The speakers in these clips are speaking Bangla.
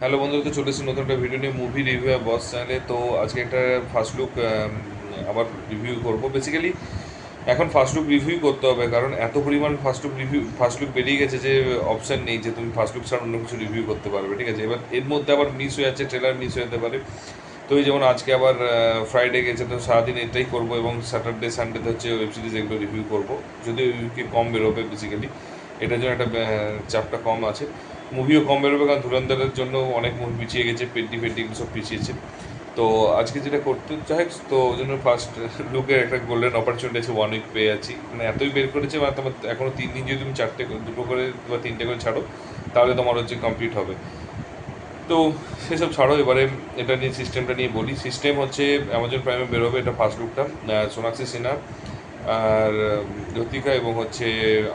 হ্যালো বন্ধুরা, তো চলে এসেছি নতুন একটা ভিডিও নিয়ে, মুভি রিভিউ আর বস চ্যানেলে। তো আজকে একটা ফার্স্ট লুক আবার রিভিউ করব। বেসিক্যালি এখন ফার্স্ট লুক রিভিউ করতে হবে, কারণ এত পরিমাণ ফার্স্ট লুক বেরিয়ে গেছে যে অপশান নেই যে তুমি ফার্স্ট লুক ছাড়া অন্য কিছু রিভিউ করতে পারবে। ঠিক আছে, এবার এর মধ্যে আবার মিস হয়ে যাচ্ছে, ট্রেলার মিস হয়ে যেতে পারে। তো এই যেমন আজকে আবার ফ্রাইডে গেছে, তো সারাদিন এটাই করবো, এবং স্যাটারডে সানডেতে হচ্ছে ওয়েব সিরিজ এগুলো রিভিউ করবো। যদিও ইউকে কম বেরোবে বেসিক্যালি, এটার জন্য একটা চাপটা কম আছে। মুভিও কম বেরোবে, কারণ ধুরন্ধরের জন্য অনেক মুভি পিছিয়ে গেছে, পেডি এগুলো সব পিছিয়েছে। তো আজকে যেটা করতে চাই, তো ওই জন্য ফার্স্ট লুকের একটা গোল্ডেন অপরচুনিটি আছে, 1 উইক পেয়ে যাচ্ছি। মানে এতই বের করেছে, মানে তোমার এখনও 3 দিন যদি তুমি দুটো করে বা তিনটে করে ছাড়ো, তাহলে তোমার হচ্ছে কমপ্লিট হবে। তো সেসব ছাড়ো, এবারে এটা নিয়ে সিস্টেমটা নিয়ে বলি। সিস্টেম হচ্ছে অ্যামাজন প্রাইমে বেরোবে এটা ফার্স্ট লুকটা, সোনাক্ষী সিনহা আর জ্যোতিকা এবং হচ্ছে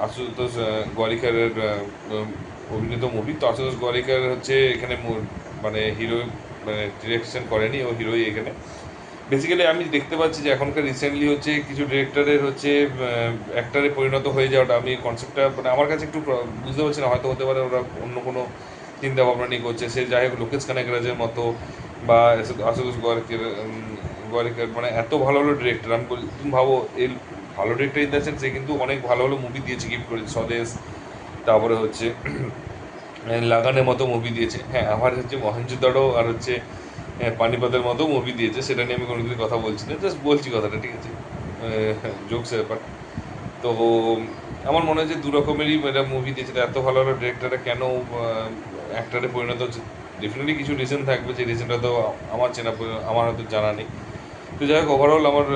আশুতোষ গোয়ারিকারের অভিনীত মুভি। তো আশুতোষ গোয়ারিকার হচ্ছে এখানে মানে হিরো, মানে ডিরেকশন করেনি, ও হিরোই এখানে। বেসিক্যালি আমি দেখতে পাচ্ছি যে এখনকার রিসেন্টলি হচ্ছে কিছু ডিরেক্টরের হচ্ছে অ্যাক্টারে পরিণত হয়ে যাওয়াটা, আমি কনসেপ্টটা মানে আমার কাছে একটু বুঝতে পারছি না। হয়তো হতে পারে ওরা অন্য কোনো চিন্তা ভাবনা নিয়ে করছে। সে যাই হোক, লোকেশ কানাগরাজের মতো বা আশুতোষ গোয়ারিকার মানে এত ভালো ভালো ডিরেক্টর, আমি বলি তুমি ভাবো, এই ভালো ডিরেক্টর ইন দ্য সেন্স, সে কিন্তু অনেক ভালো ভালো মুভি দিয়েছে, গিফট করেছে স্বদেশ, তারপরে হচ্ছে লাগানের মতো মুভি দিয়েছে। হ্যাঁ, আমার হচ্ছে মহেঞ্জোদারো আর হচ্ছে পানিপথের মতো মুভি দিয়েছে, সেটা নিয়ে আমি কোনো কিছু কথা বলছি না, জাস্ট বলছি কথাটা, ঠিক আছে, জোকসের ব্যাপার। তো আমার মনে হয় যে দু রকমেরই এটা মুভি দিয়েছে। এত ভালো ভালো ডিরেক্টররা কেন অ্যাক্টারে পরিণত হচ্ছে, ডেফিনেটলি কিছু রিজন থাকবে, যে রিজনটা তো আমার হয়তো জানা নেই। তো যাই হোক, ওভারঅল আমার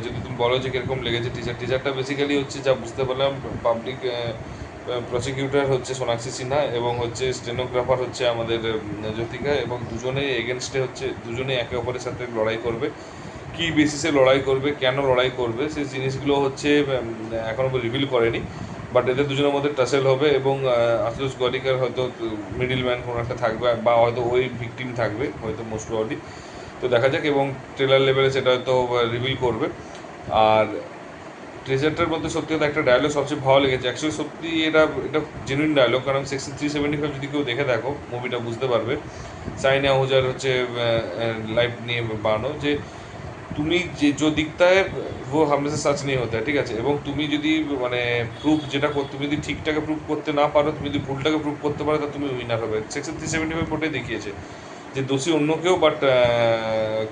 যদি তুমি বলো যে কীরকম লেগেছে টিজারটা বেসিক্যালি হচ্ছে যা বুঝতে পারলাম, পাবলিক প্রসিকিউটর হচ্ছে সোনাক্ষী সিনহা এবং হচ্ছে স্টেনোগ্রাফার হচ্ছে আমাদের জ্যোতিকা, এবং দুজনে এগেনস্টে হচ্ছে, দুজনে একে অপরের সাথে লড়াই করবে। কী বেসিসে লড়াই করবে, কেন লড়াই করবে, সেই জিনিসগুলো হচ্ছে এখনও রিভিল করেনি। বাট এদের দুজনের মধ্যে টাসেল হবে, এবং আশুতোষ গোয়ারিকার হয়তো মিডিল ম্যান কোনো একটা থাকবে, বা হয়তো ওই ভিকটিম থাকবে হয়তো, মোস্ট প্রবাবলি। তো দেখা যাক, এবং ট্রেলার লেভেলে সেটা হয়তো রিভিল করবে। আর ট্রেজারটার মধ্যে সত্যি কথা একটা ডায়লগ সবচেয়ে ভালো লেগেছে অ্যাকচুয়ালি, সত্যি এটা এটা জেনুইন ডায়লগ, কারণ সেকশন 375 যদি কেউ দেখে দেখো মুভিটা বুঝতে পারবে। সাইনা আহুজার হচ্ছে লাইফ নিয়ে বানানো, যে তুমি যে দিকটা ও হামেশা সাচ নিয়ে হতে হয়, ঠিক আছে, এবং তুমি যদি মানে প্রুফ যেটা তুমি যদি ঠিকটাকে প্রুফ করতে না পারো, তুমি যদি ভুলটাকে প্রুফ করতে পারো, তা তুমি উইনার হবে। সেকশন 375 কোর্টে দেখিয়েছে যে দোষী অন্য কেউ, বাট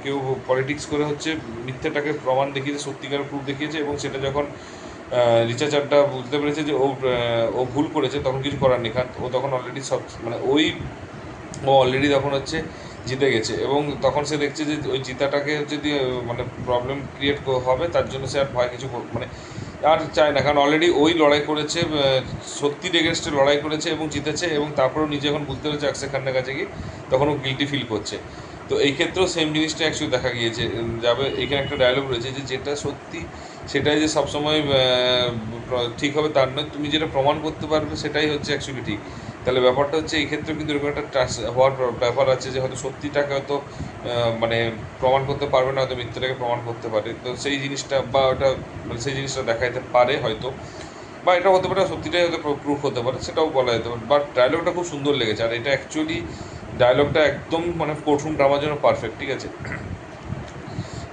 কেউ পলিটিক্স করে হচ্ছে মিথ্যাটাকে প্রমাণ দেখিয়েছে, সত্যিকার প্রুফ দেখিয়েছে, এবং সেটা যখন রিচার্ডটা বুঝতে পেরেছে যে ও ভুল করেছে, তখন কিছু করার নেই, কারণ ও তখন অলরেডি সব মানে ও অলরেডি তখন হচ্ছে জিতে গেছে, এবং তখন সে দেখছে যে ওই জিতাটাকে যদি মানে প্রবলেম ক্রিয়েট হবে, তার জন্য সে আর ভয় কিছু মানে আর চায় না, কারণ অলরেডি ওই লড়াই করেছে, সত্যির এগেনস্টে লড়াই করেছে এবং জিতেছে, এবং তারপরেও নিজে এখন বুঝতে পেরেছে অক্ষয় খান্নার কাছে গিয়ে, তখন ও গিল্টি ফিল করছে। তো এই ক্ষেত্রেও সেম জিনিসটা অ্যাকচুয়ালি দেখা গিয়েছে। যাবে এখানে একটা ডায়লগ রয়েছে যে যেটা সত্যি সেটাই যে সবসময় ঠিক হবে তার নয়, তুমি যেটা প্রমাণ করতে পারবে সেটাই হচ্ছে অ্যাকচুয়ালি ঠিক। তাহলে ব্যাপারটা হচ্ছে এই ক্ষেত্রে কিন্তু এরকম একটা হওয়ার ব্যাপার আছে, যে হয়তো সত্যিটাকে হয়তো মানে প্রমাণ করতে পারবে না, হয়তো মিথ্যাটাকে প্রমাণ করতে পারে। তো সেই জিনিসটা বা ওটা মানে সেই জিনিসটা দেখাইতে পারে হয়তো, বা এটা হতে পারে সত্যিটাই হয়তো প্রুফ হতে পারে, সেটাও বলা যেতে পারে। বাট ডায়লগটা খুব সুন্দর লেগেছে, আর এটা অ্যাকচুয়ালি ডায়লগটা একদম মানে কোর্টরুম ড্রামার জন্য পারফেক্ট, ঠিক আছে।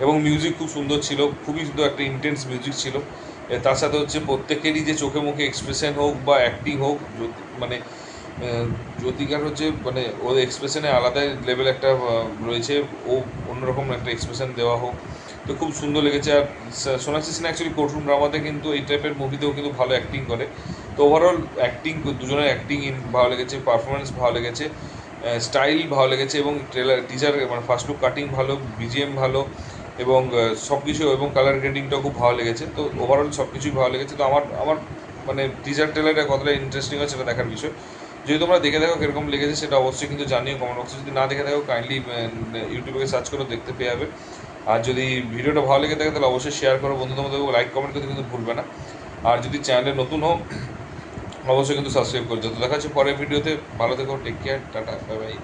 এবং মিউজিক খুব সুন্দর ছিল, খুবই সুন্দর একটা ইন্টেন্স মিউজিক ছিল। তার সাথে হচ্ছে প্রত্যেকেরই যে চোখে মুখে এক্সপ্রেশন হোক বা অ্যাক্টিং হোক, মানে জ্যোতিকার হচ্ছে মানে ওর এক্সপ্রেশনে আলাদা লেভেল একটা রয়েছে, ও অন্যরকম একটা এক্সপ্রেশন দেওয়া হোক, তো খুব সুন্দর লেগেছে। আর সোনাক্ষী সিনহা অ্যাকচুয়ালি কোর্টরুম ড্রামাতে কিন্তু এই টাইপের মুভিতেও কিন্তু ভালো অ্যাক্টিং করে। তো ওভারঅল অ্যাক্টিং, দুজনের অ্যাক্টিং ভালো লেগেছে, পারফরমেন্স ভালো লেগেছে, স্টাইল ভালো লেগেছে, এবং টিজার মানে ফার্স্ট লুক কাটিং ভালো, বিজিএম ভালো, এবং সব কিছু, এবং কালার গ্রেডিংটাও খুব ভালো লেগেছে। তো ওভারঅল সব কিছুই ভালো লেগেছে। তো আমার আমার মানে টিজার ট্রেলারটা কতটা ইন্টারেস্টিং হয় সেটা দেখার বিষয়। যদি তোমরা দেখে দেখো কীরকম লেগেছে, সেটা অবশ্যই কিন্তু জানিও কমেন্ট বক্সে। যদি না দেখে থাকো, কাইন্ডলি ইউটিউবে সার্চ করে দেখতে পেয়ে যাবে। আর যদি ভিডিওটা ভালো লেগে থাকে, তাহলে অবশ্যই শেয়ার করো বন্ধুদের মধ্যে, লাইক কমেন্ট করতে কিন্তু ভুলবে না। আর যদি চ্যানেলে নতুন হোক, অবশ্যই কিন্তু সাবস্ক্রাইব করে দিও। তো দেখা হচ্ছে পরের ভিডিওতে। ভালো থেকো, take care, tata, bye by.